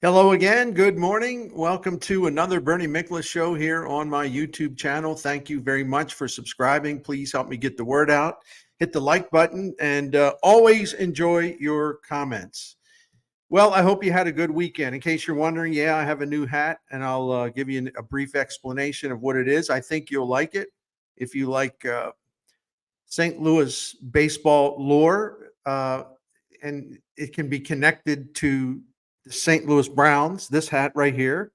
Hello again. Good morning. Welcome to another Bernie Miklasz show here on my YouTube channel. Thank you very much for subscribing. Please help me get the word out. Hit the like button and always enjoy your comments. Well, I hope you had a good weekend. In case you're wondering, yeah, I have a new hat and I'll give you a brief explanation of what it is. I think you'll like it. If you like St. Louis baseball lore, and it can be connected to the St. Louis Browns, this hat right here.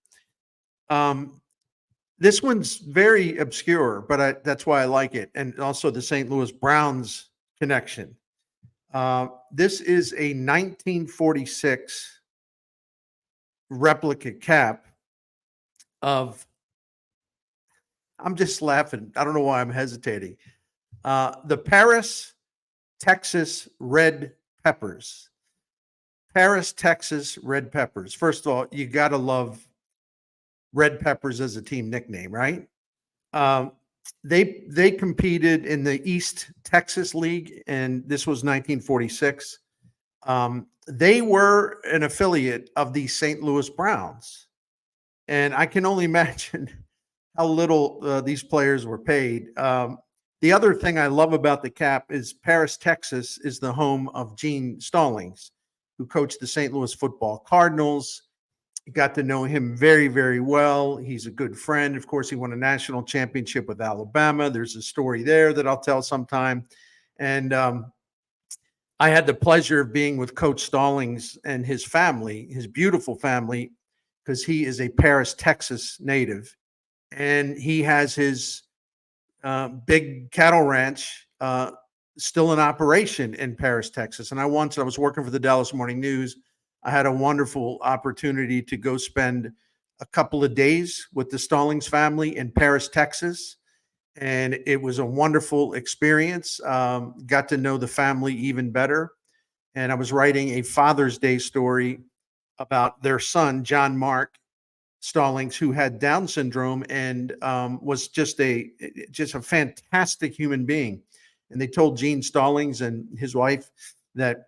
This one's very obscure, but that's why I like it. And also the St. Louis Browns connection. This is a 1946 replica cap of, I'm just laughing. I don't know why I'm hesitating. The Paris, Texas Red Peppers. Paris, Texas Red Peppers. First of all, you got to love Red Peppers as a team nickname, right? They competed in the East Texas League, and this was 1946. They were an affiliate of the St. Louis Browns, and I can only imagine how little these players were paid. The other thing I love about the cap is Paris, Texas is the home of Gene Stallings, who coached the St. Louis Football Cardinals. Got to know him very, very well. He's a good friend. Of course, he won a national championship with Alabama. There's a story there that I'll tell sometime. And I had the pleasure of being with Coach Stallings and his family, his beautiful family, because he is a Paris, Texas native. And he has his big cattle ranch still in operation in Paris, Texas. And I was working for the Dallas Morning News. I had a wonderful opportunity to go spend a couple of days with the Stallings family in Paris, Texas. And it was a wonderful experience. Got to know the family even better. And I was writing a Father's Day story about their son, John Mark Stallings, who had Down syndrome and was just a fantastic human being. And they told Gene Stallings and his wife that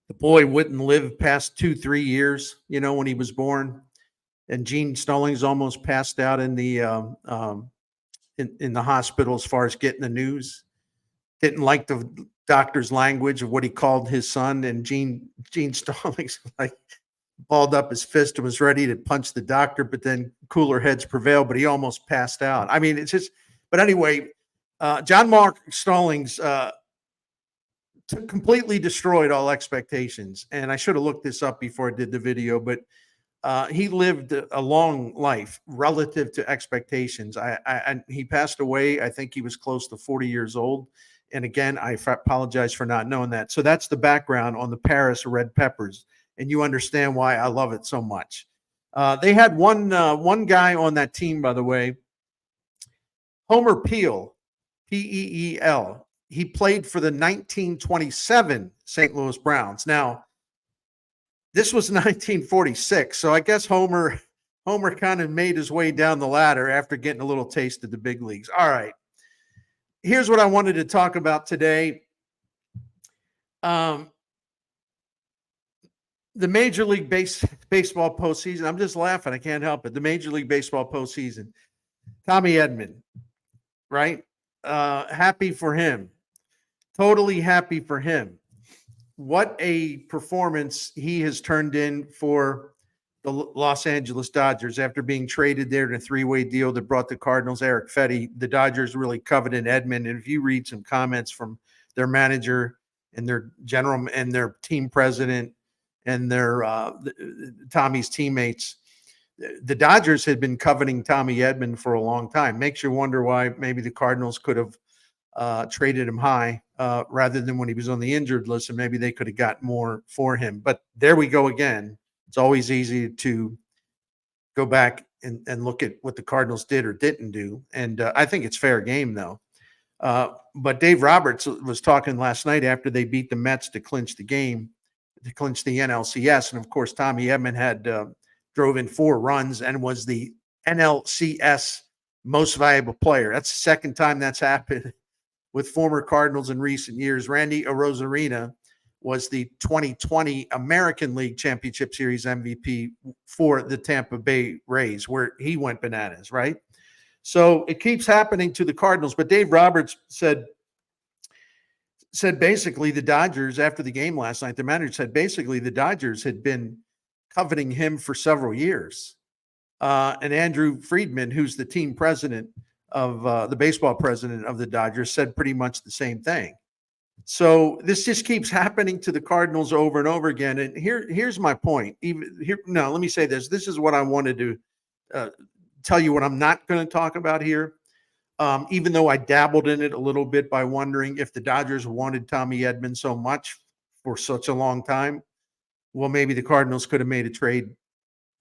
the boy wouldn't live past 2-3 years, when he was born. And Gene Stallings almost passed out in the in the hospital as far as getting the news. Didn't like the doctor's language of what he called his son. And Gene Stallings balled up his fist and was ready to punch the doctor, but then cooler heads prevailed, but he almost passed out. I mean, it's just, but anyway, John Mark Stallings completely destroyed all expectations. And I should have looked this up before I did the video, but he lived a long life relative to expectations. He passed away. I think he was close to 40 years old. And again, I apologize for not knowing that. So that's the background on the Paris Red Peppers. And you understand why I love it so much. They had one guy on that team, by the way, Homer Peele, P-E-E-L. He played for the 1927 St. Louis Browns. Now, this was 1946, so I guess Homer kind of made his way down the ladder after getting a little taste of the big leagues. All right. Here's what I wanted to talk about today. The Major League Baseball postseason. I'm just laughing. I can't help it. The Major League Baseball postseason. Tommy Edman, right? Happy for him. Totally happy for him. What a performance he has turned in for the Los Angeles Dodgers after being traded there in a three-way deal that brought the Cardinals Eric Fetty. The Dodgers really coveted Edmund. And if you read some comments from their manager and their general and their team president and their Tommy's teammates, the Dodgers had been coveting Tommy Edman for a long time. Makes you wonder why maybe the Cardinals could have traded him high rather than when he was on the injured list, and maybe they could have got more for him. But there we go again. It's always easy to go back and look at what the Cardinals did or didn't do. And I think it's fair game, though. But Dave Roberts was talking last night after they beat the Mets to clinch the game, to clinch the NLCS. And, of course, Tommy Edman had drove in 4 runs and was the NLCS most valuable player. That's the second time that's happened with former Cardinals in recent years. Randy Arozarena was the 2020 American League Championship Series MVP for the Tampa Bay Rays, where he went bananas, right? So it keeps happening to the Cardinals. But Dave Roberts said basically the Dodgers, after the game last night, the manager said basically the Dodgers had been coveting him for several years. And Andrew Friedman, who's the team president of the baseball president of the Dodgers, said pretty much the same thing. So this just keeps happening to the Cardinals over and over again. And here's my point. Let me say this. This is what I wanted to tell you what I'm not going to talk about here. Even though I dabbled in it a little bit by wondering if the Dodgers wanted Tommy Edman so much for such a long time, well, maybe the Cardinals could have made a trade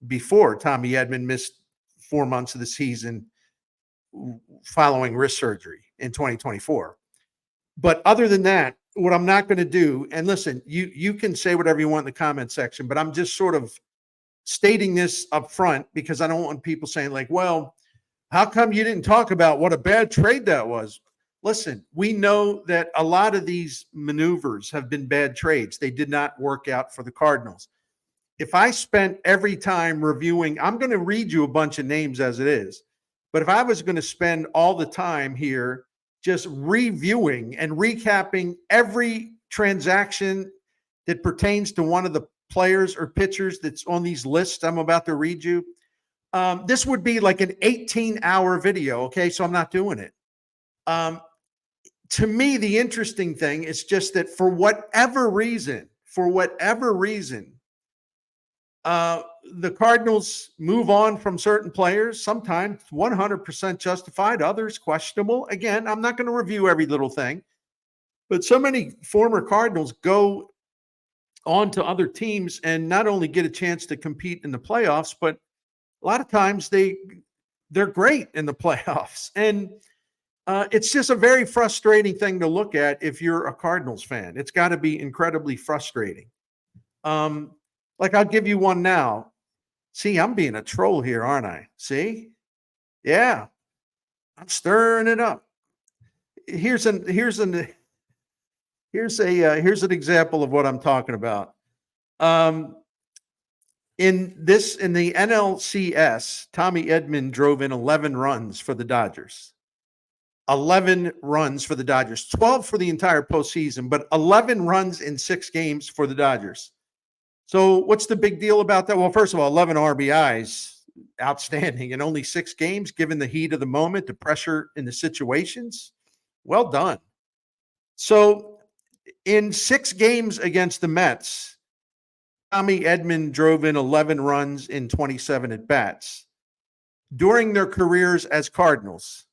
before Tommy Edman missed 4 months of the season following wrist surgery in 2024. But other than that, what I'm not going to do, and listen, you can say whatever you want in the comment section, but I'm just sort of stating this up front because I don't want people saying like, well, how come you didn't talk about what a bad trade that was? Listen, we know that a lot of these maneuvers have been bad trades. They did not work out for the Cardinals. If I spent every time reviewing, I'm going to read you a bunch of names as it is, but if I was going to spend all the time here just reviewing and recapping every transaction that pertains to one of the players or pitchers that's on these lists I'm about to read you, this would be like an 18-hour video, okay? So I'm not doing it. To me, the interesting thing is just that for whatever reason, the Cardinals move on from certain players, sometimes 100% justified, others questionable. Again, I'm not going to review every little thing, but so many former Cardinals go on to other teams and not only get a chance to compete in the playoffs, but a lot of times they're great in the playoffs. And it's just a very frustrating thing to look at if you're a Cardinals fan. It's got to be incredibly frustrating. Like I'll give you one now. See, I'm being a troll here, aren't I? See? Yeah. I'm stirring it up. Here's an example of what I'm talking about. In the NLCS, Tommy Edman drove in 11 runs for the Dodgers. 11 runs for the Dodgers, 12 for the entire postseason, but 11 runs in 6 games for the Dodgers. So what's the big deal about that? Well, first of all, 11 RBIs, outstanding, in only 6 games, given the heat of the moment, the pressure in the situations. Well done. So in 6 games against the Mets, Tommy Edman drove in 11 runs in 27 at-bats. During their careers as Cardinals,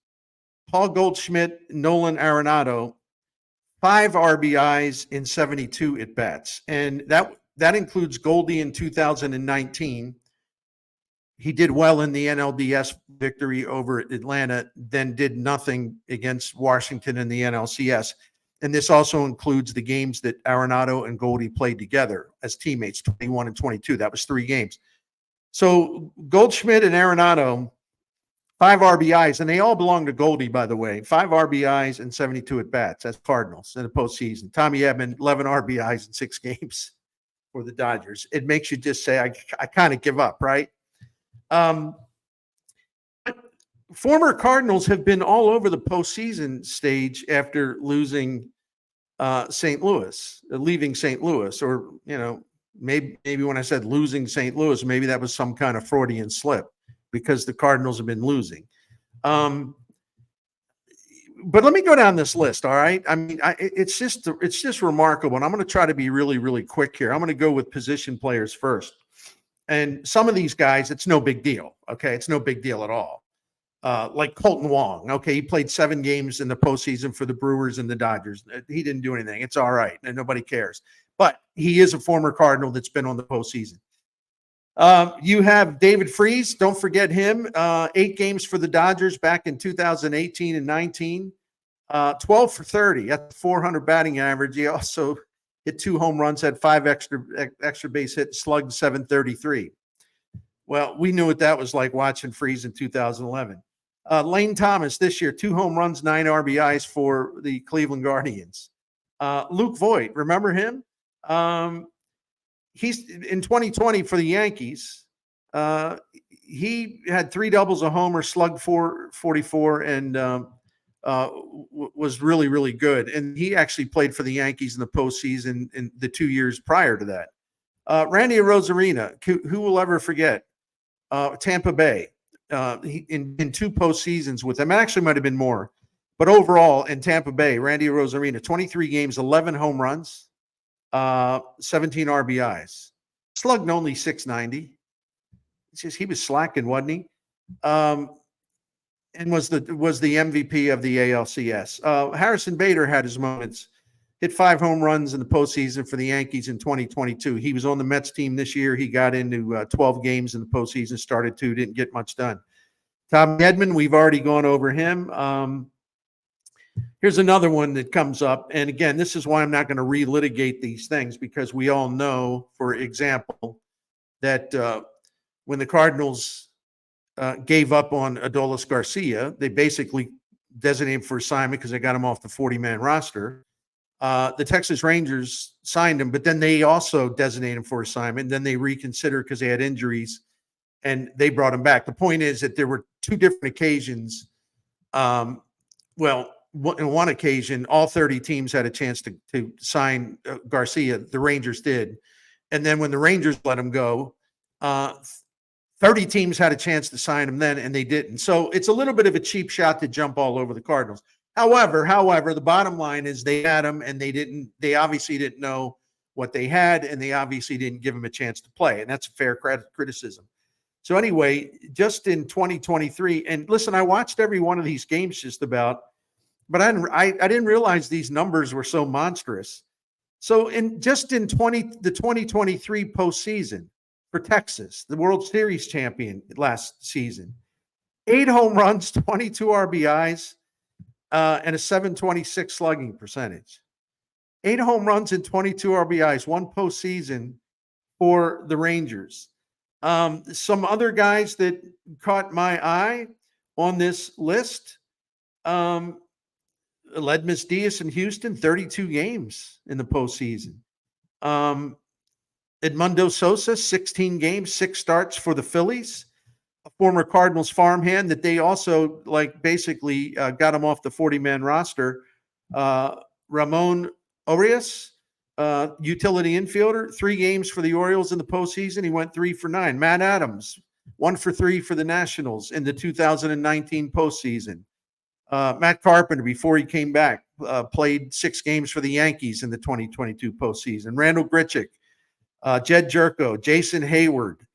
Paul Goldschmidt, Nolan Arenado, 5 RBIs in 72 at-bats. And that includes Goldie in 2019. He did well in the NLDS victory over Atlanta, then did nothing against Washington in the NLCS. And this also includes the games that Arenado and Goldie played together as teammates, 21 and 22. That was 3 games. So Goldschmidt and Arenado, 5 RBIs, and they all belong to Goldie, by the way. 5 RBIs and 72 at-bats as Cardinals in the postseason. Tommy Edman, 11 RBIs in 6 games for the Dodgers. It makes you just say, I kind of give up, right? Former Cardinals have been all over the postseason stage after losing St. Louis, leaving St. Louis, or, maybe when I said losing St. Louis, maybe that was some kind of Freudian slip because the Cardinals have been losing. But let me go down this list. All right. I mean, it's just remarkable. And I'm going to try to be really, really quick here. I'm going to go with position players first. And some of these guys, it's no big deal. Okay. It's no big deal at all. Like Colton Wong. Okay. He played 7 games in the postseason for the Brewers and the Dodgers. He didn't do anything. It's all right. And nobody cares. But he is a former Cardinal that's been on the postseason. You have David Freese. Don't forget him. 8 games for the Dodgers back in 2018 and 19. 12 for 30 at 400 batting average. He also hit 2 home runs, had 5 extra base hits, slugged 733. Well, we knew what that was like watching Freese in 2011. Lane Thomas this year, 2 home runs, 9 RBIs for the Cleveland Guardians. Luke Voigt, remember him? Um, he's in 2020 for the Yankees. He had 3 doubles, a homer, slugged 444, and was really, really good. And he actually played for the Yankees in the postseason in the 2 years prior to that. Randy Arozarena, who will ever forget? Tampa Bay, in 2 postseasons with them. It actually might have been more. But overall, in Tampa Bay, Randy Arozarena, 23 games, 11 home runs, 17 RBIs, slugged only 690. It's just he was slacking, wasn't he? And was the MVP of the ALCS. Harrison Bader had his moments. Hit 5 home runs in the postseason for the Yankees in 2022. He was on the Mets team this year. He got into 12 games in the postseason, started 2, didn't get much done. Tommy Edman, we've already gone over him. Here's another one that comes up. And again, this is why I'm not going to relitigate these things, because we all know, for example, that when the Cardinals gave up on Adolis Garcia, they basically designated him for assignment because they got him off the 40-man roster. The Texas Rangers signed him, but then they also designated him for assignment. Then they reconsidered because they had injuries, and they brought him back. The point is that there were 2 different occasions. In one occasion, all 30 teams had a chance to sign Garcia. The Rangers did. And then when the Rangers let him go, 30 teams had a chance to sign him then, and they didn't. So it's a little bit of a cheap shot to jump all over the Cardinals. However, the bottom line is they had him, and they obviously didn't know what they had, and they obviously didn't give him a chance to play. And that's a fair criticism. So anyway, just in 2023, and listen, I watched every one of these games just about, but I didn't realize these numbers were so monstrous. So in the 2023 postseason for Texas, the World Series champion last season, 8 home runs, 22 RBIs, and a 726 slugging percentage. 8 home runs and 22 RBIs, 1 postseason for the Rangers. Some other guys that caught my eye on this list, Ledmus Diaz in Houston, 32 games in the postseason. Edmundo Sosa, 16 games, 6 starts for the Phillies. A former Cardinals farmhand that they also basically got him off the 40-man roster. Ramon Urias, utility infielder, 3 games for the Orioles in the postseason. He went 3 for 9. Matt Adams, 1 for 3 for the Nationals in the 2019 postseason. Matt Carpenter, before he came back, played 6 games for the Yankees in the 2022 postseason. Randall Grichuk, Jed Jerko, Jason Hayward,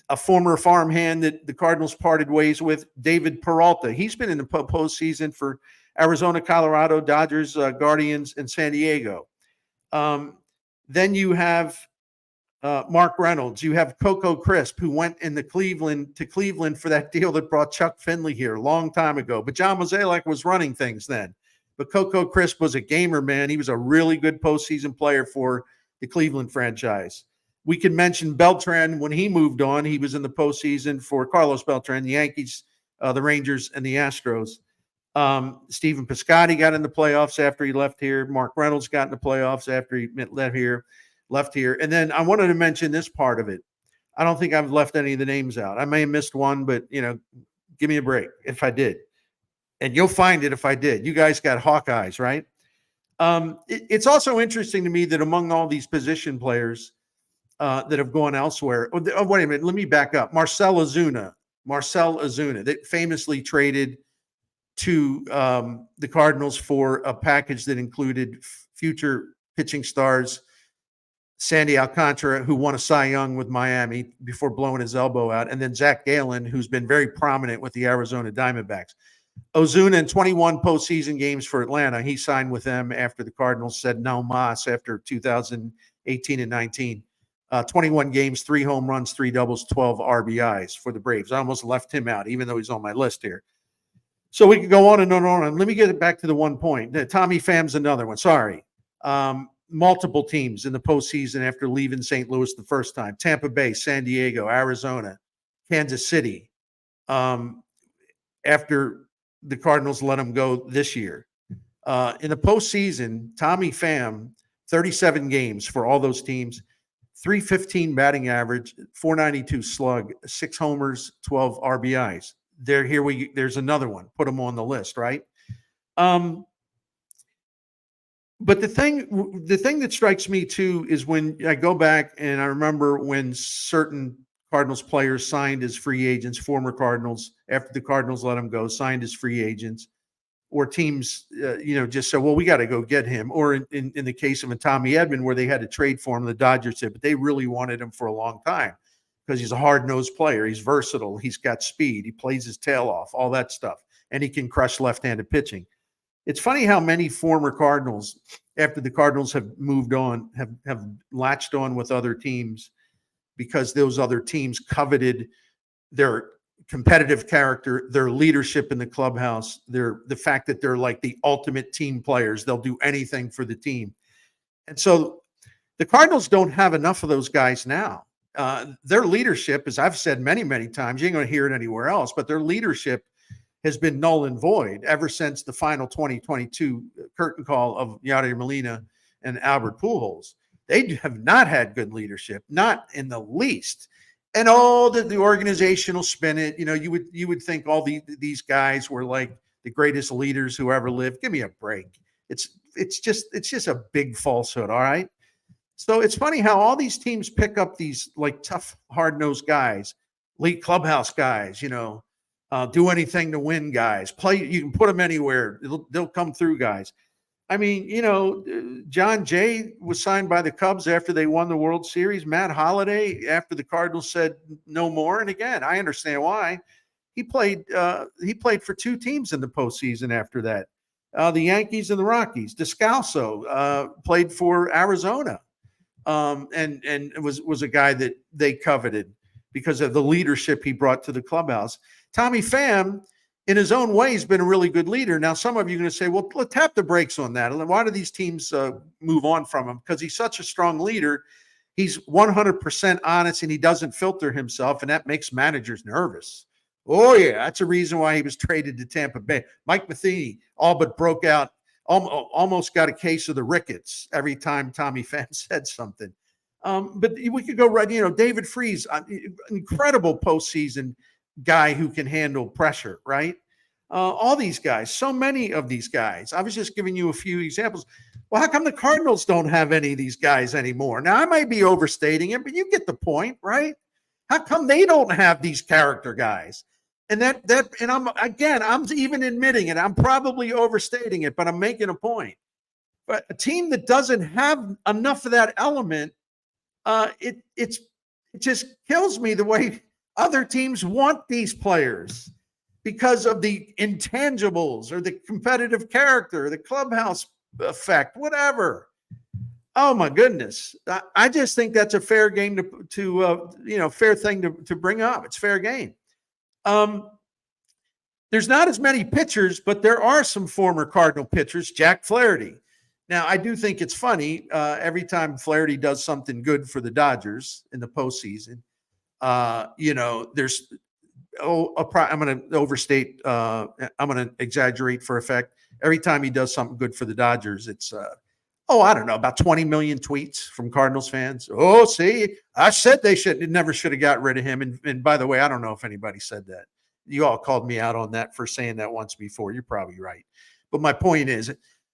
a former farmhand that the Cardinals parted ways with, David Peralta. He's been in the postseason for Arizona, Colorado, Dodgers, Guardians, and San Diego. Then you have Mark Reynolds. You have Coco Crisp, who went to Cleveland for that deal that brought Chuck Finley here a long time ago. But John Mozeliak was running things then. But Coco Crisp was a gamer, man. He was a really good postseason player for the Cleveland franchise. We can mention Beltran. When he moved on, he was in the postseason for Carlos Beltran, the Yankees, the Rangers, and the Astros. Stephen Piscotty got in the playoffs after he left here. Mark Reynolds got in the playoffs after he left here. And then I wanted to mention this part of it. I don't think I've left any of the names out. I may have missed one, but, give me a break if I did. And you'll find it if I did. You guys got Hawkeyes, right? It's also interesting to me that among all these position players that have gone elsewhere. Oh, wait a minute. Let me back up. Marcel Ozuna, that famously traded to the Cardinals for a package that included future pitching stars Sandy Alcantara, who won a Cy Young with Miami before blowing his elbow out, and then Zach Gallen, who's been very prominent with the Arizona Diamondbacks. Ozuna in 21 postseason games for Atlanta. He signed with them after the Cardinals said no mas after 2018 and 19. 21 games, 3 home runs, 3 doubles, 12 RBIs for the Braves. I almost left him out, even though he's on my list here. So we could go on and on and on. Let me get it back to the one point. Tommy Pham's another one. Sorry. Multiple teams in the postseason after leaving St. Louis the first time. Tampa Bay, San Diego, Arizona, Kansas City. After the Cardinals let him go this year. In the postseason, Tommy Pham, 37 games for all those teams, 315 batting average, 492 slug, 6 homers, 12 RBIs. There's another one. Put them on the list, right? But the thing that strikes me too is when I go back and I remember when certain Cardinals players signed as free agents, former Cardinals, after the Cardinals let them go, signed as free agents, or teams, just said, well, we got to go get him. Or in the case of a Tommy Edman, where they had to trade for him, the Dodgers said, but they really wanted him for a long time because he's a hard-nosed player. He's versatile. He's got speed. He plays his tail off, all that stuff. And he can crush left-handed pitching. It's funny how many former Cardinals, after the Cardinals have moved on, have latched on with other teams because those other teams coveted their competitive character, their leadership in the clubhouse, the fact that they're like the ultimate team players. They'll do anything for the team. And so the Cardinals don't have enough of those guys now. Their leadership, as I've said many, many times, you ain't going to hear it anywhere else, but their leadership has been null and void ever since the final 2022 curtain call of Yadier Molina and Albert Pujols. They have not had good leadership, not in the least. And all the organizational spin it, you would think all these guys were like the greatest leaders who ever lived. Give me a break. It's just a big falsehood. All right. So it's funny how all these teams pick up these like tough, hard-nosed guys, elite clubhouse guys, do anything to win guys. Play, you can put them anywhere. They'll come through guys. I mean, John Jay was signed by the Cubs after they won the World Series. Matt Holliday after the Cardinals said no more. And again, I understand why. He played for 2 teams in the postseason after that. The Yankees and the Rockies. Descalso played for Arizona. And was a guy that they coveted because of the leadership he brought to the clubhouse. Tommy Pham, in his own way, has been a really good leader. Now, some of you are going to say, well, let's tap the brakes on that. Why do these teams move on from him? Because he's such a strong leader. He's 100% honest, and he doesn't filter himself, and that makes managers nervous. Oh, yeah, that's a reason why he was traded to Tampa Bay. Mike Matheny all but broke out, almost got a case of the rickets every time Tommy Pham said something. But we could go right, David Freese, incredible postseason guy who can handle pressure, right? All these guys, so many of these guys. I was just giving you a few examples. Well, how come the Cardinals don't have any of these guys anymore? Now, I might be overstating it, but you get the point, right? How come they don't have these character guys? And I'm even admitting it. I'm probably overstating it, but I'm making a point. But a team that doesn't have enough of that element, it just kills me the way other teams want these players because of the intangibles or the competitive character, the clubhouse effect, whatever. Oh my goodness. I just think that's a fair game fair thing to bring up. It's fair game. There's not as many pitchers, but there are some former Cardinal pitchers. Jack Flaherty. Now, I do think it's funny. Every time Flaherty does something good for the Dodgers in the postseason, there's I'm going to overstate. I'm going to exaggerate for effect. Every time he does something good for the Dodgers, it's I don't know, about 20 million tweets from Cardinals fans. Oh, see, I said they never should have got rid of him. And by the way, I don't know if anybody said that. You all called me out on that for saying that once before. You're probably right. But my point is,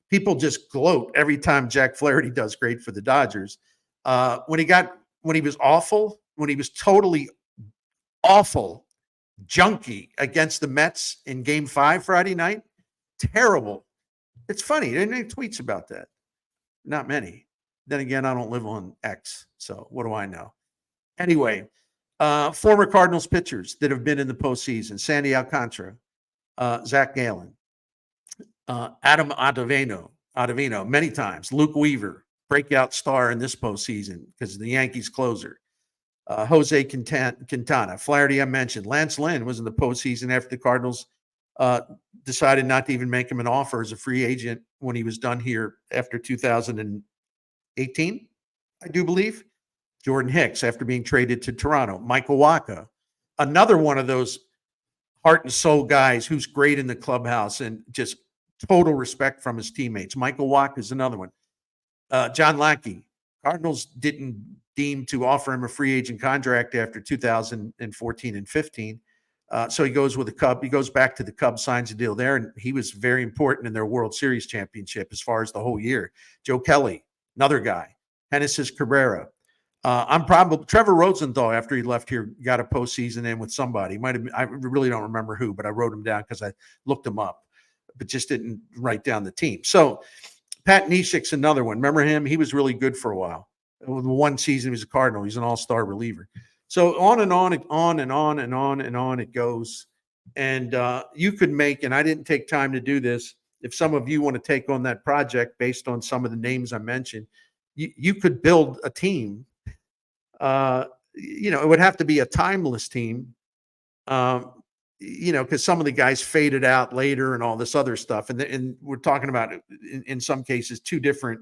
people just gloat every time Jack Flaherty does great for the Dodgers. When he was awful, when he was totally awful, junky against the Mets in Game 5 Friday night, terrible. It's funny. There ain't any tweets about that. Not many. Then again, I don't live on X, so what do I know? Anyway, former Cardinals pitchers that have been in the postseason: Sandy Alcantara, Zach Gallen, Adam Ottavino many times, Luke Weaver, breakout star in this postseason because the Yankees closer, Jose Quintana, Flaherty I mentioned. Lance Lynn was in the postseason after the Cardinals decided not to even make him an offer as a free agent when he was done here after 2018, I do believe. Jordan Hicks after being traded to Toronto. Michael Wacha, another one of those heart and soul guys who's great in the clubhouse and just total respect from his teammates. Michael Wacha is another one. John Lackey. Cardinals didn't deem to offer him a free agent contract after 2014 and 15. So he goes with the Cubs. He goes back to the Cubs, signs a deal there, and he was very important in their World Series championship as far as the whole year. Joe Kelly, another guy. Genesis Cabrera. I'm probably Trevor Rosenthal, after he left here, got a postseason in with somebody. Might have, I really don't remember who, but I wrote him down because I looked him up, but just didn't write down the team. So Pat Neshek's another one. Remember him? He was really good for a while. One season he was a Cardinal. He's an all-star reliever. So on and on and on and on and on and on it goes. And you could make, and I didn't take time to do this, if some of you want to take on that project based on some of the names I mentioned, you could build a team. It would have to be a timeless team, because some of the guys faded out later and all this other stuff. And we're talking about, in some cases, two different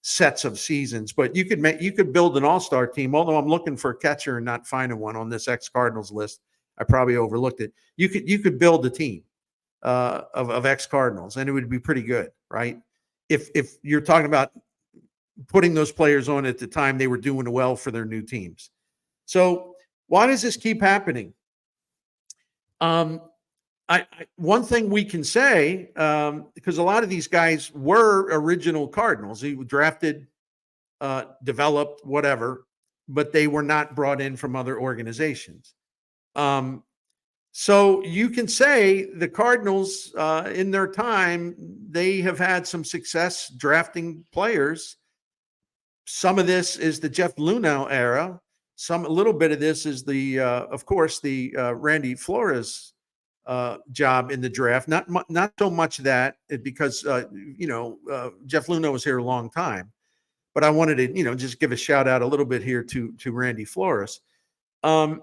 sets of seasons. But you could build an all-star team, although I'm looking for a catcher and not finding one on this ex-Cardinals list. I probably overlooked it. You could build a team of ex-Cardinals, and it would be pretty good, right? If you're talking about putting those players on at the time they were doing well for their new teams. So why does this keep happening? One thing we can say, because a lot of these guys were original Cardinals, they were drafted, developed, whatever, but they were not brought in from other organizations. So you can say the Cardinals, in their time, they have had some success drafting players. Some of this is the Jeff Luhnow era. A little bit of this is of course, the Randy Flores job in the draft. Not so much that, because Jeff Luhnow was here a long time, but I wanted to just give a shout out a little bit here to Randy Flores, and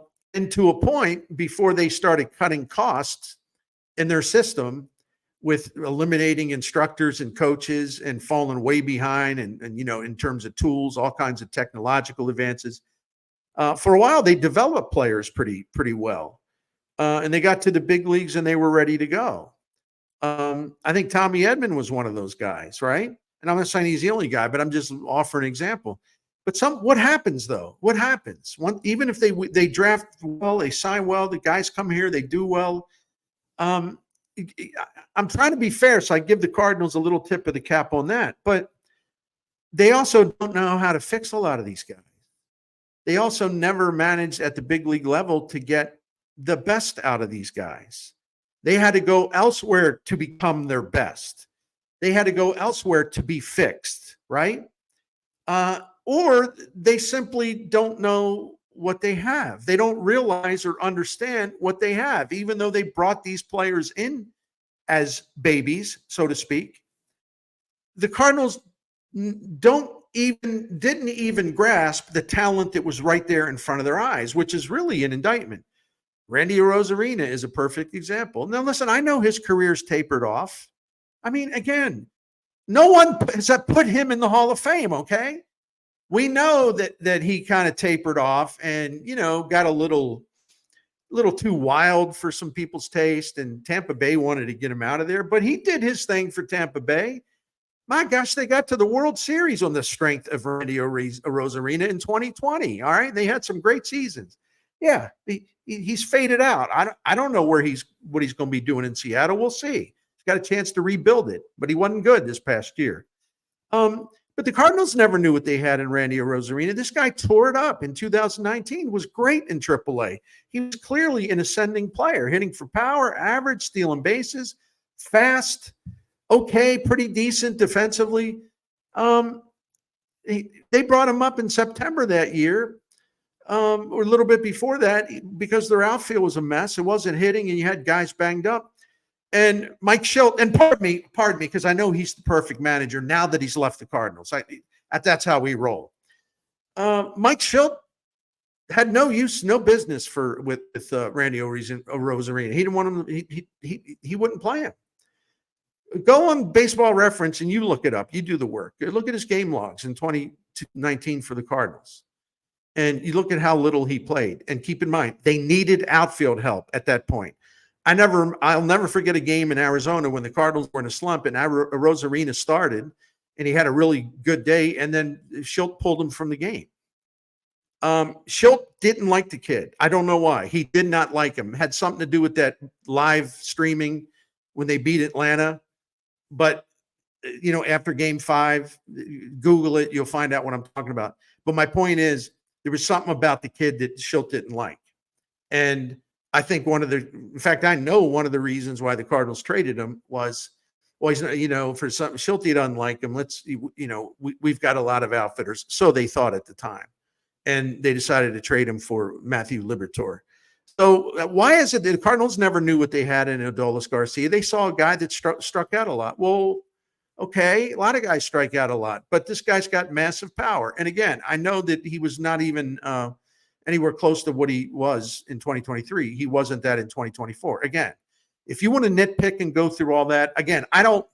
to a point before they started cutting costs in their system, with eliminating instructors and coaches and falling way behind, and in terms of tools, all kinds of technological advances. For a while, they developed players pretty well, and they got to the big leagues and they were ready to go. I think Tommy Edman was one of those guys, right? And I'm not saying he's the only guy, but I'm just offering an example. But what happens though? What happens? Even if they draft well, they sign well, the guys come here, they do well. I'm trying to be fair, so I give the Cardinals a little tip of the cap on that. But they also don't know how to fix a lot of these guys. They also never managed at the big league level to get the best out of these guys. They had to go elsewhere to become their best. They had to go elsewhere to be fixed, right? Or they simply don't know what they have. They don't realize or understand what they have, even though they brought these players in as babies, so to speak. The Cardinals didn't even grasp the talent that was right there in front of their eyes, which is really an indictment. Randy Arozarena is a perfect example. Now, listen, I know his career's tapered off. I mean, again, no one has put him in the Hall of Fame, okay? We know that he kind of tapered off and, got a little too wild for some people's taste, and Tampa Bay wanted to get him out of there, but he did his thing for Tampa Bay. My gosh, they got to the World Series on the strength of Randy Arozarena in 2020. All right. They had some great seasons. Yeah. He's faded out. I don't know what he's going to be doing in Seattle. We'll see. He's got a chance to rebuild it, but he wasn't good this past year. But the Cardinals never knew what they had in Randy Arozarena. This guy tore it up in 2019, was great in AAA. He was clearly an ascending player, hitting for power, average, stealing bases, fast, okay, pretty decent defensively. They brought him up in September that year, or a little bit before that, because their outfield was a mess. It wasn't hitting, and you had guys banged up. And Mike Schilt, and pardon me, because I know he's the perfect manager now that he's left the Cardinals. That's how we roll. Mike Schilt had no business with Randy Arozarena. He didn't want him. He wouldn't play him. Go on Baseball Reference and you look it up. You do the work. Look at his game logs in 2019 for the Cardinals, and you look at how little he played. And keep in mind, they needed outfield help at that point. I'll never forget a game in Arizona when the Cardinals were in a slump and Arozarena started, and he had a really good day, and then Schilt pulled him from the game. Schilt didn't like the kid. I don't know why. He did not like him. Had something to do with that live streaming when they beat Atlanta. But, after game 5, Google it. You'll find out what I'm talking about. But my point is, there was something about the kid that Schilt didn't like. And I think in fact, I know one of the reasons why the Cardinals traded him was, well, he's, for something, Schilt doesn't like him. We've got a lot of outfitters. So they thought at the time. And they decided to trade him for Matthew Liberatore. So why is it that the Cardinals never knew what they had in Adolis Garcia? They saw a guy that struck out a lot. Well, okay, a lot of guys strike out a lot, but this guy's got massive power. And again, I know that he was not even anywhere close to what he was in 2023. He wasn't that in 2024. Again, if you want to nitpick and go through all that, again, I don't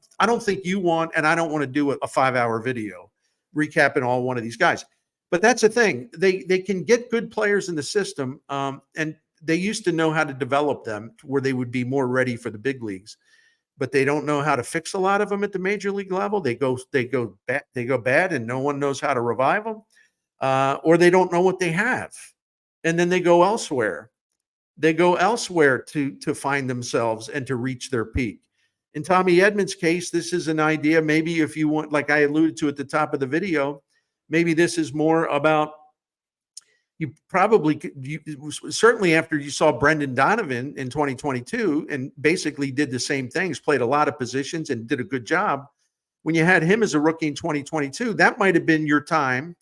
think you want, and I don't want to do a 5-hour video recapping all one of these guys. But that's the thing. They can get good players in the system, and they used to know how to develop them where they would be more ready for the big leagues. But they don't know how to fix a lot of them at the major league level. They go bad, and no one knows how to revive them, or they don't know what they have, and then they go elsewhere. They go elsewhere to find themselves and to reach their peak. In Tommy Edman's case, this is an idea. Maybe if you want, like I alluded to at the top of the video. Maybe this is more about certainly after you saw Brendan Donovan in 2022 and basically did the same things, played a lot of positions and did a good job. When you had him as a rookie in 2022, that might have been your time.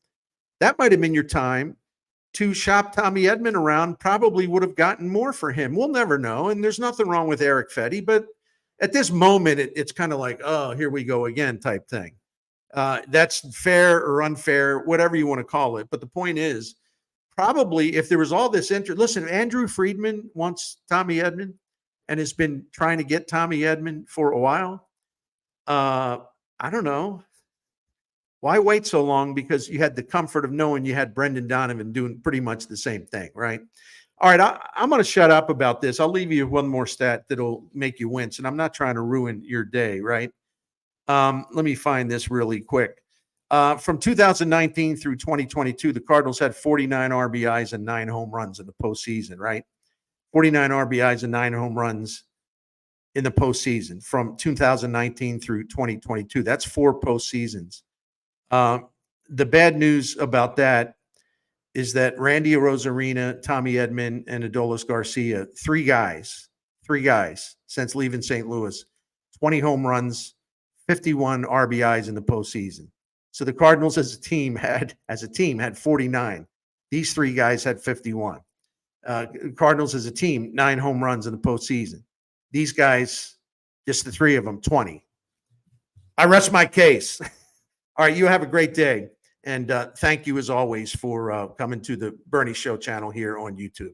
That might have been your time to shop Tommy Edman around. Probably would have gotten more for him. We'll never know. And there's nothing wrong with Eric Fetty, but at this moment, it's kind of like, oh, here we go again type thing. That's fair or unfair, whatever you want to call it. But the point is, probably if there was all this interest, listen, Andrew Friedman wants Tommy Edman and has been trying to get Tommy Edman for a while. I don't know. Why wait so long? Because you had the comfort of knowing you had Brendan Donovan doing pretty much the same thing, right? All right, I'm going to shut up about this. I'll leave you one more stat that'll make you wince, and I'm not trying to ruin your day, right? Let me find this really quick. From 2019 through 2022, the Cardinals had 49 RBIs and 9 home runs in the postseason, right? 49 RBIs and 9 home runs in the postseason from 2019 through 2022. That's 4 postseasons. The bad news about that is that Randy Arozarena, Tommy Edman, and Adolis Garcia, three guys since leaving St. Louis, 20 home runs, 51 RBIs in the postseason. So the Cardinals as a team had 49. These 3 guys had 51. Cardinals as a team, 9 home runs in the postseason. These guys, just the 3 of them, 20. I rest my case. All right, you have a great day. And thank you as always for coming to the Bernie Show channel here on YouTube.